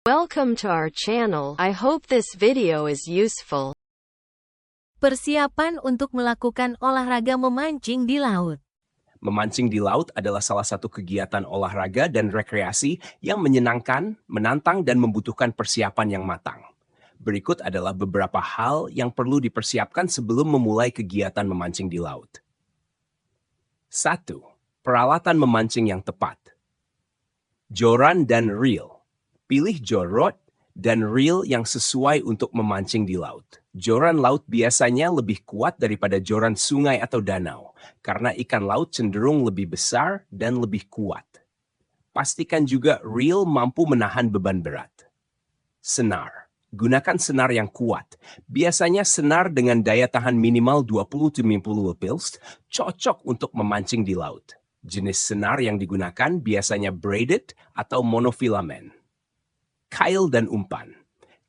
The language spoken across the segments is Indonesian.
Welcome to our channel. I hope this video is useful. Persiapan untuk melakukan olahraga memancing di laut. Memancing di laut adalah salah satu kegiatan olahraga dan rekreasi yang menyenangkan, menantang, dan membutuhkan persiapan yang matang. Berikut adalah beberapa hal yang perlu dipersiapkan sebelum memulai kegiatan memancing di laut. 1. Peralatan memancing yang tepat. Joran dan reel. Pilih jor rod dan reel yang sesuai untuk memancing di laut. Joran laut biasanya lebih kuat daripada joran sungai atau danau, karena ikan laut cenderung lebih besar dan lebih kuat. Pastikan juga reel mampu menahan beban berat. Senar. Gunakan senar yang kuat. Biasanya senar dengan daya tahan minimal 20-50 pils cocok untuk memancing di laut. Jenis senar yang digunakan biasanya braided atau monofilamen. Kail dan umpan.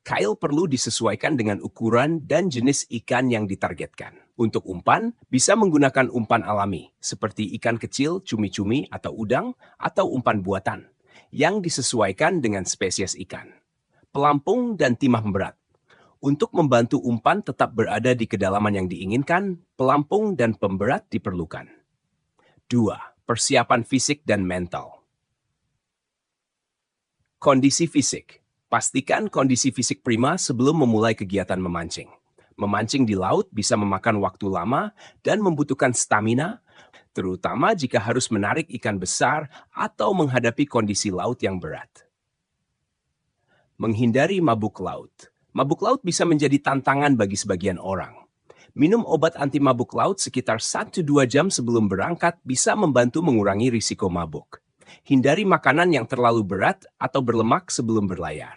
Kail perlu disesuaikan dengan ukuran dan jenis ikan yang ditargetkan. Untuk umpan, bisa menggunakan umpan alami, seperti ikan kecil, cumi-cumi, atau udang, atau umpan buatan, yang disesuaikan dengan spesies ikan. Pelampung dan timah berat. Untuk membantu umpan tetap berada di kedalaman yang diinginkan, pelampung dan pemberat diperlukan. 2. Persiapan fisik dan mental. Kondisi fisik. Pastikan kondisi fisik prima sebelum memulai kegiatan memancing. Memancing di laut bisa memakan waktu lama dan membutuhkan stamina, terutama jika harus menarik ikan besar atau menghadapi kondisi laut yang berat. Menghindari mabuk laut. Mabuk laut bisa menjadi tantangan bagi sebagian orang. Minum obat anti mabuk laut sekitar 1-2 jam sebelum berangkat bisa membantu mengurangi risiko mabuk. Hindari makanan yang terlalu berat atau berlemak sebelum berlayar.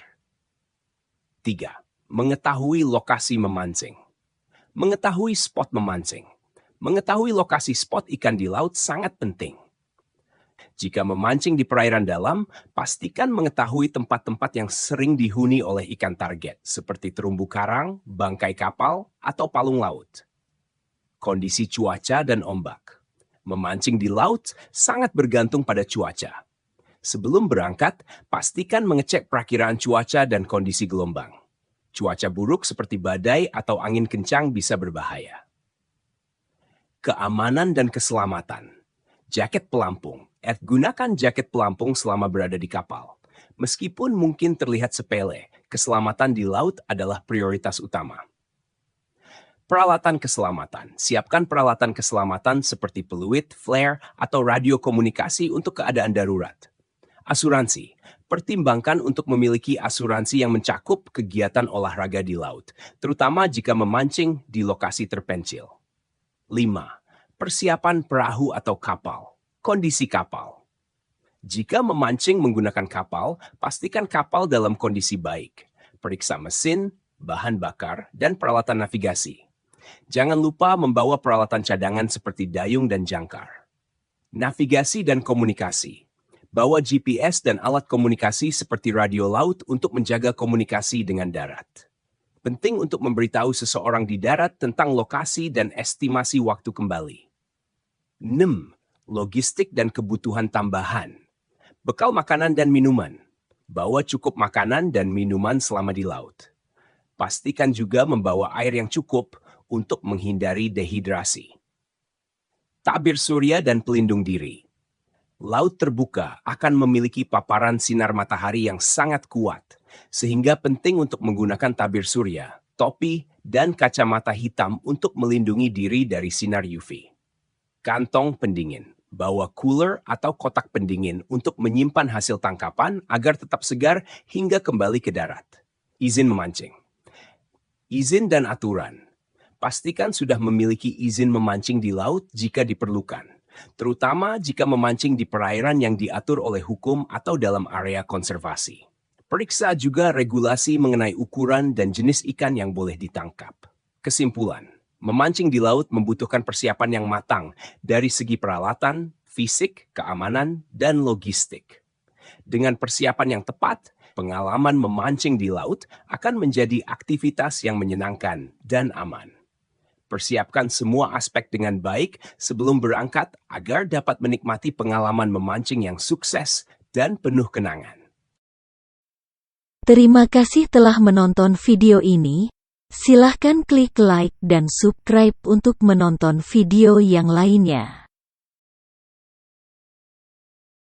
3. Mengetahui lokasi memancing. Mengetahui spot memancing. Mengetahui lokasi spot ikan di laut sangat penting. Jika memancing di perairan dalam, pastikan mengetahui tempat-tempat yang sering dihuni oleh ikan target, seperti terumbu karang, bangkai kapal, atau palung laut. Kondisi cuaca dan ombak. Memancing di laut sangat bergantung pada cuaca. Sebelum berangkat, pastikan mengecek perakiraan cuaca dan kondisi gelombang. Cuaca buruk seperti badai atau angin kencang bisa berbahaya. Keamanan dan keselamatan. Jaket pelampung. Gunakan jaket pelampung selama berada di kapal. Meskipun mungkin terlihat sepele, keselamatan di laut adalah prioritas utama. Peralatan keselamatan. Siapkan peralatan keselamatan seperti peluit, flare, atau radio komunikasi untuk keadaan darurat. Asuransi. Pertimbangkan untuk memiliki asuransi yang mencakup kegiatan olahraga di laut, terutama jika memancing di lokasi terpencil. 5. Persiapan perahu atau kapal. Kondisi kapal. Jika memancing menggunakan kapal, pastikan kapal dalam kondisi baik. Periksa mesin, bahan bakar, dan peralatan navigasi. Jangan lupa membawa peralatan cadangan seperti dayung dan jangkar. Navigasi dan komunikasi. Bawa GPS dan alat komunikasi seperti radio laut untuk menjaga komunikasi dengan darat. Penting untuk memberitahu seseorang di darat tentang lokasi dan estimasi waktu kembali. 6. Logistik dan kebutuhan tambahan. Bekal makanan dan minuman. Bawa cukup makanan dan minuman selama di laut. Pastikan juga membawa air yang cukup untuk menghindari dehidrasi. Tabir surya dan pelindung diri. Laut terbuka akan memiliki paparan sinar matahari yang sangat kuat, sehingga penting untuk menggunakan tabir surya, topi, dan kacamata hitam untuk melindungi diri dari sinar UV. Kantong pendingin. Bawa cooler atau kotak pendingin untuk menyimpan hasil tangkapan agar tetap segar hingga kembali ke darat. Izin memancing. Izin dan aturan. Pastikan sudah memiliki izin memancing di laut jika diperlukan, terutama jika memancing di perairan yang diatur oleh hukum atau dalam area konservasi. Periksa juga regulasi mengenai ukuran dan jenis ikan yang boleh ditangkap. Kesimpulan, memancing di laut membutuhkan persiapan yang matang dari segi peralatan, fisik, keamanan, dan logistik. Dengan persiapan yang tepat, pengalaman memancing di laut akan menjadi aktivitas yang menyenangkan dan aman. Persiapkan semua aspek dengan baik sebelum berangkat agar dapat menikmati pengalaman memancing yang sukses dan penuh kenangan. Terima kasih telah menonton video ini. Silahkan klik like dan subscribe untuk menonton video yang lainnya.